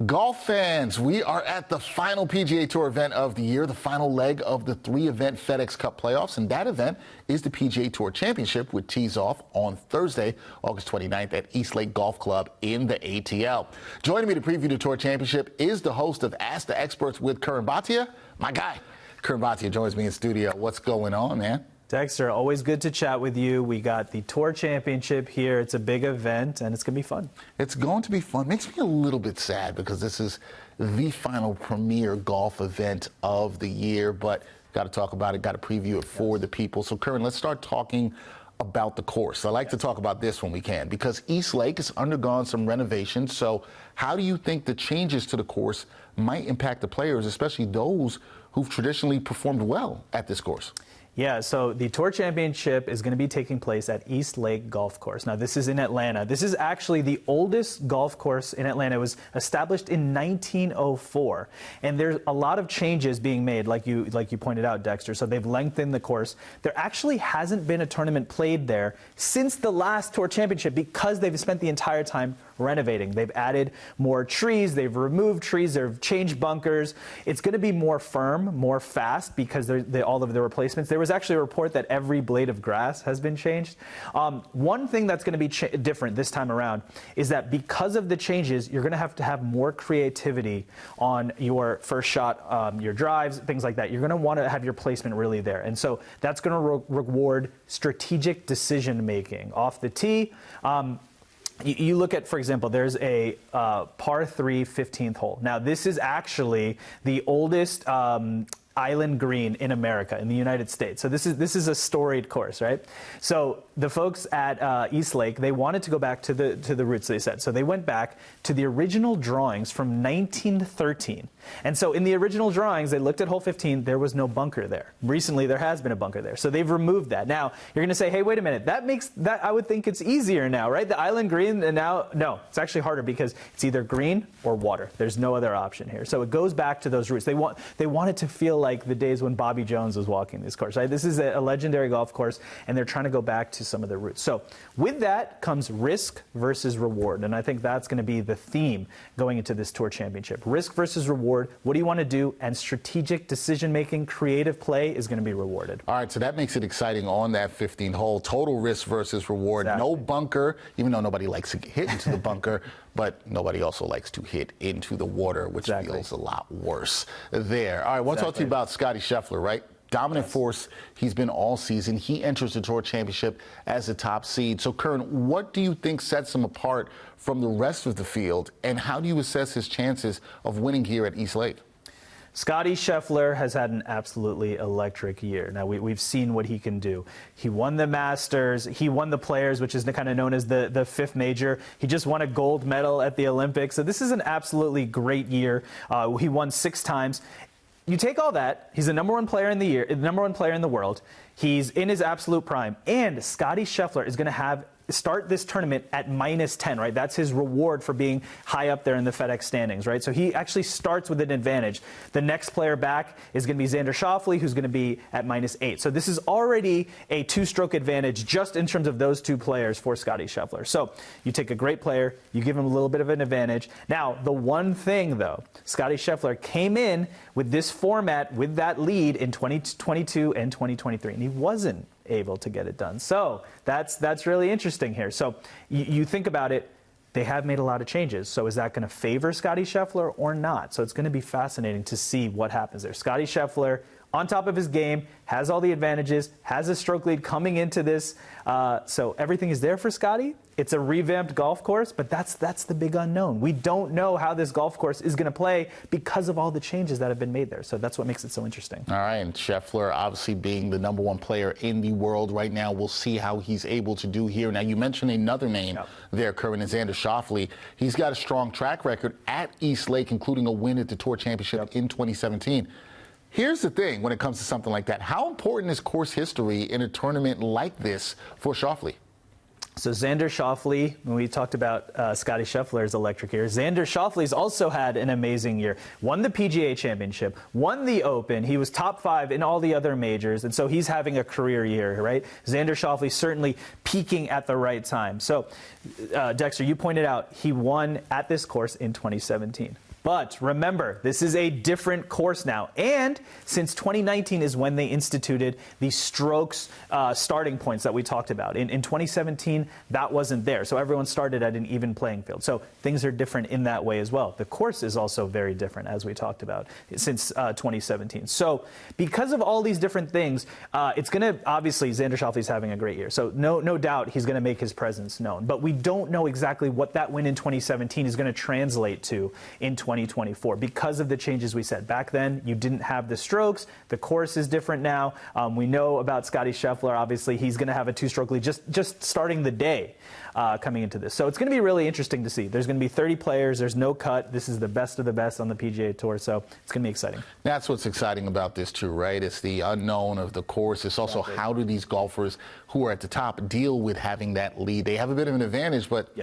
Golf fans, we are at the final PGA Tour event of the year, the final leg of the three-event FedEx Cup playoffs, and that event is the PGA Tour Championship, which tees off on Thursday, August 29th at East Lake Golf Club in the ATL. Joining me to preview the Tour Championship is the host of Ask the Experts with Curran Bhatia, my guy. Curran Bhatia joins me in studio. What's going on, man? Dexter, always good to chat with you. We got the Tour Championship here. It's a big event, and it's going to be fun. It's going to be fun. Makes me a little bit sad because this is the final premier golf event of the year, but got to talk about it, got to preview it for the people. So, Curran, let's start talking about the course. I like to talk about this when we can because East Lake has undergone some renovations. So how do you think the changes to the course might impact the players, especially those who've traditionally performed well at this course? Yeah, so the Tour Championship is going to be taking place at East Lake Golf Course. Now, this is in Atlanta. This is actually the oldest golf course in Atlanta. It was established in 1904. And there's a lot of changes being made, like you pointed out, Dexter. So they've lengthened the course. There actually hasn't been a tournament played there since the last Tour Championship because they've spent the entire time renovating. They've added more trees, they've removed trees, they've changed bunkers. It's going to be more firm, more fast because all of the replacements. There was actually a report that every blade of grass has been changed. One thing that's going to be different this time around is that because of the changes, you're going to have more creativity on your first shot, your drives, things like that. You're going to want to have your placement really there. And so that's going to reward strategic decision making off the tee. You look at, for example, there's a par 3 15th hole. Now, this is actually the oldest island green in America, in the United States. So this is a storied course, right? So the folks at East Lake, they wanted to go back to the roots, they said. So they went back to the original drawings from 1913. And so in the original drawings, they looked at hole 15, there was no bunker there. Recently, there has been a bunker there. So they've removed that. Now, you're going to say, hey, wait a minute, that makes that, I would think it's easier now, right? The island green, and now, no, it's actually harder because it's either green or water. There's no other option here. So it goes back to those roots. They want it to feel like the days when Bobby Jones was walking this course, right? This is a legendary golf course, and they're trying to go back to some of their roots. So with that comes risk versus reward, and I think that's going to be the theme going into this Tour Championship. Risk versus reward. What do you want to do? And strategic decision-making, creative play is going to be rewarded. All right, so that makes it exciting on that 15th hole. Total risk versus reward. Exactly. No bunker, even though nobody likes to hit into the bunker, but nobody also likes to hit into the water, which feels a lot worse there. All right, I want to talk to you about Scottie Scheffler, right? Dominant force he's been all season. He enters the Tour Championship as a top seed. So, Curran, what do you think sets him apart from the rest of the field, and how do you assess his chances of winning here at East Lake? Scottie Scheffler has had an absolutely electric year. Now, we've seen what he can do. He won the Masters. He won the Players, which is kind of known as the fifth major. He just won a gold medal at the Olympics. So this is an absolutely great year. He won 6 times. You take all that, he's the number one player in the year, the number one player in the world. He's in his absolute prime. And Scottie Scheffler is going to start this tournament at -10, right? That's his reward for being high up there in the FedEx standings, right? So he actually starts with an advantage. The next player back is going to be Xander Schauffele, who's going to be at -8. So this is already a 2-stroke advantage just in terms of those 2 players for Scottie Scheffler. So you take a great player, you give him a little bit of an advantage. Now, the one thing, though, Scottie Scheffler came in with this format, with that lead in 2022 and 2023, and he wasn't able to get it done. So that's really interesting here. So you think about it, they have made a lot of changes. So is that going to favor Scottie Scheffler or not? So it's going to be fascinating to see what happens there. Scottie Scheffler, on top of his game, has all the advantages, has a stroke lead coming into this. So everything is there for Scottie. It's a revamped golf course, but that's the big unknown. We don't know how this golf course is going to play because of all the changes that have been made there. So that's what makes it so interesting. All right, and Scheffler obviously being the number 1 player in the world right now. We'll see how he's able to do here. Now, you mentioned another name there, Curran, Xander Schauffele. He's got a strong track record at East Lake, including a win at the Tour Championship in 2017. Here's the thing when it comes to something like that. How important is course history in a tournament like this for Schauffele? So Xander Schauffele, when we talked about Scottie Scheffler's electric year, Xander Schauffele's also had an amazing year. Won the PGA Championship, won the Open. He was top 5 in all the other majors, and so he's having a career year, right? Xander Schauffele certainly peaking at the right time. So, Dexter, you pointed out he won at this course in 2017. But remember, this is a different course now. And since 2019 is when they instituted the strokes starting points that we talked about. In 2017, that wasn't there. So everyone started at an even playing field. So things are different in that way as well. The course is also very different, as we talked about, since 2017. So because of all these different things, it's going to, obviously, Xander Schauffele's having a great year. So no doubt he's going to make his presence known. But we don't know exactly what that win in 2017 is going to translate to in 2024 because of the changes we said. Back then, you didn't have the strokes. The course is different now. We know about Scottie Scheffler. Obviously, he's going to have a 2-stroke lead just starting the day coming into this. So it's going to be really interesting to see. There's going to be 30 players. There's no cut. This is the best of the best on the PGA Tour. So it's going to be exciting. That's what's exciting about this, too, right? It's the unknown of the course. It's also how do these golfers who are at the top deal with having that lead? They have a bit of an advantage, but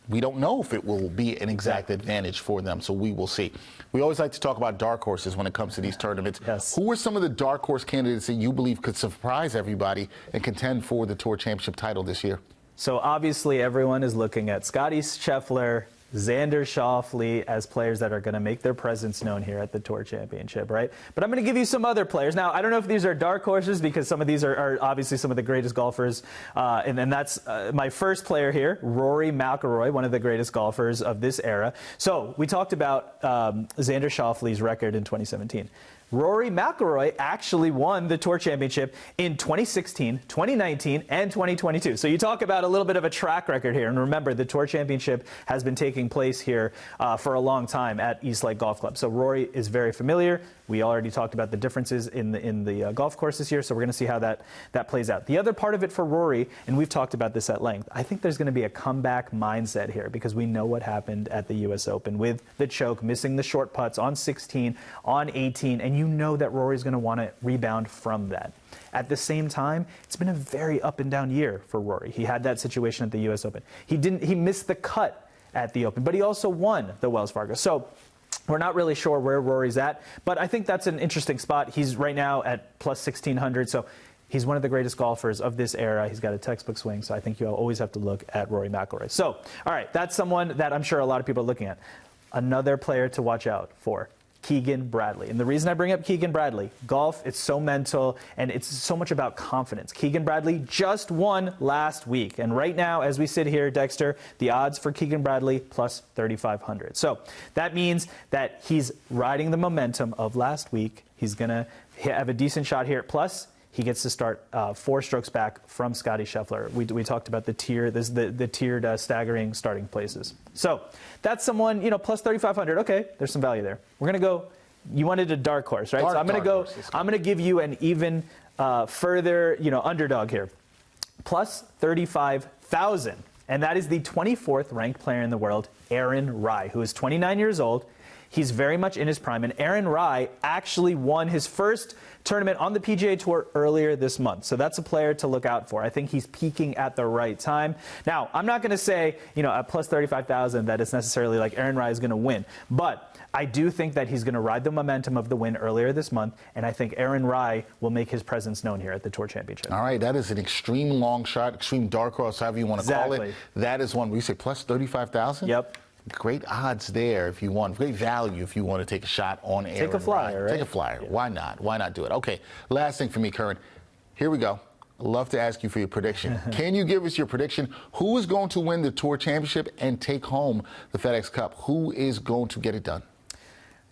we don't know if it will be an exact advantage for them, so we will see. We always like to talk about dark horses when it comes to these tournaments. Yes. Who are some of the dark horse candidates that you believe could surprise everybody and contend for the Tour Championship title this year? So obviously everyone is looking at Scottie Scheffler, Xander Schauffele as players that are going to make their presence known here at the Tour Championship, right? But I'm going to give you some other players. Now, I don't know if these are dark horses because some of these are obviously some of the greatest golfers. And that's my first player here, Rory-McIlroy, one of the greatest golfers of this era. So we talked about Xander Schauffele's record in 2017. Rory-McIlroy actually won the Tour Championship in 2016, 2019, and 2022. So you talk about a little bit of a track record here. And remember, the Tour Championship has been taking place here for a long time at East Lake Golf Club. So Rory is very familiar. We already talked about the differences in the golf course this year, so we're going to see how that plays out. The other part of it for Rory, and we've talked about this at length, I think there's going to be a comeback mindset here because we know what happened at the U.S. Open with the choke, missing the short putts on 16, on 18, and you know that Rory's going to want to rebound from that. At the same time, it's been a very up and down year for Rory. He had that situation at the U.S. Open. He missed the cut at the Open, but he also won the Wells Fargo. So we're not really sure where Rory's at, but I think that's an interesting spot. He's right now at plus 1,600, so he's one of the greatest golfers of this era. He's got a textbook swing, so I think you always have to look at Rory-McIlroy. So, all right, that's someone that I'm sure a lot of people are looking at. Another player to watch out for, Keegan Bradley. And the reason I bring up Keegan Bradley, golf, it's so mental and it's so much about confidence. Keegan Bradley just won last week. And right now, as we sit here, Dexter, the odds for Keegan Bradley plus 3,500. So that means that he's riding the momentum of last week. He's going to have a decent shot here. Plus, he gets to start 4 strokes back from Scottie Scheffler. We talked about the tiered staggering starting places. So that's someone, plus 3,500. Okay, there's some value there. We're going to go, you wanted a dark horse, right? So I'm going to give you an even further, underdog here. Plus 35,000. And that is the 24th ranked player in the world, Aaron Rai, who is 29 years old. He's very much in his prime, and Aaron Rai actually won his first tournament on the PGA Tour earlier this month. So that's a player to look out for. I think he's peaking at the right time. Now, I'm not going to say, at plus 35,000 that it's necessarily like Aaron Rai is going to win, but I do think that he's going to ride the momentum of the win earlier this month, and I think Aaron Rai will make his presence known here at the Tour Championship. All right, that is an extreme long shot, extreme dark horse, however you want to call it. That is one where you say plus 35,000? Yep. Great odds there if you want, great value if you want to take a shot on Aaron Rai. Take a flyer, right? Take a flyer. Yeah. Why not? Why not do it? Okay, last thing for me, Curran. Here we go. I'd love to ask you for your prediction. Can you give us your prediction? Who is going to win the Tour Championship and take home the FedEx Cup? Who is going to get it done?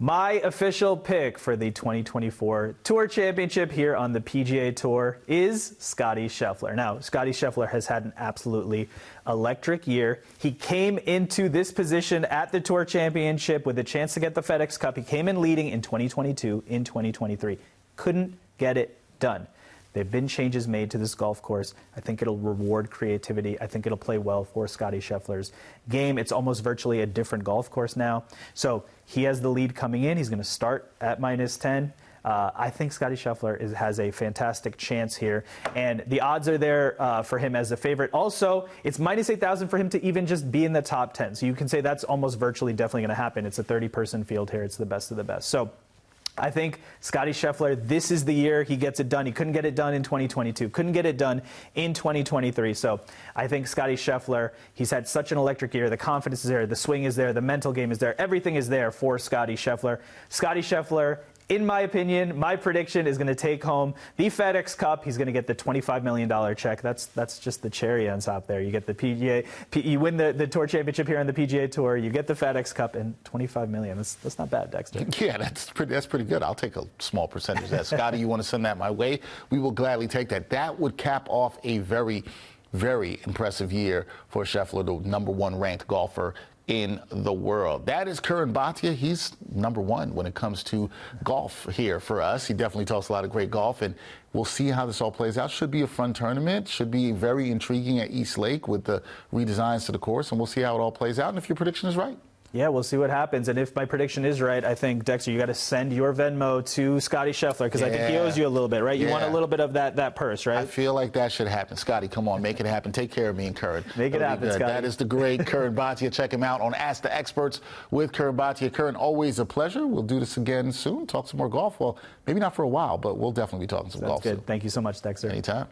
My official pick for the 2024 Tour Championship here on the PGA Tour is Scottie Scheffler. Now, Scottie Scheffler has had an absolutely electric year. He came into this position at the Tour Championship with a chance to get the FedEx Cup. He came in leading in 2022, in 2023. Couldn't get it done. There have been changes made to this golf course. I think it'll reward creativity. I think it'll play well for Scottie Scheffler's game. It's almost virtually a different golf course now. So he has the lead coming in. He's going to start at minus 10. I think Scottie Scheffler has a fantastic chance here, and the odds are there for him as a favorite. Also, it's minus 8,000 for him to even just be in the top 10. So you can say that's almost virtually definitely going to happen. It's a 30-person field here. It's the best of the best. So I think Scottie Scheffler, this is the year he gets it done. He couldn't get it done in 2022, couldn't get it done in 2023. So I think Scottie Scheffler, he's had such an electric year. The confidence is there, the swing is there, the mental game is there. Everything is there for Scottie Scheffler. Scottie Scheffler, in my opinion, my prediction is going to take home the FedEx Cup. He's going to get the $25 million check. That's just the cherry on top there. You get the PGA, you win the Tour Championship here on the PGA Tour. You get the FedEx Cup and $25 million. That's not bad, Dexter. Yeah, that's pretty good. I'll take a small percentage of that. Scotty, you want to send that my way? We will gladly take that. That would cap off a very, very impressive year for Scheffler, the #1 ranked golfer in the world. That is Curran Bhatia. He's #1 when it comes to golf here for us. He definitely talks a lot of great golf, and we'll see how this all plays out. Should be a fun tournament. Should be very intriguing at East Lake with the redesigns to the course, and we'll see how it all plays out and if your prediction is right. Yeah, we'll see what happens. And if my prediction is right, I think, Dexter, you got to send your Venmo to Scottie Scheffler because I think he owes you a little bit, right? You want a little bit of that purse, right? I feel like that should happen. Scotty, come on, make it happen. Take care of me and Curran. Make it happen, Scotty. That is the great Curran Bhatia. Check him out on Ask the Experts with Curran Bhatia. Curran, always a pleasure. We'll do this again soon. Talk some more golf. Well, maybe not for a while, but we'll definitely be talking some golf soon. Good. Thank you so much, Dexter. Anytime.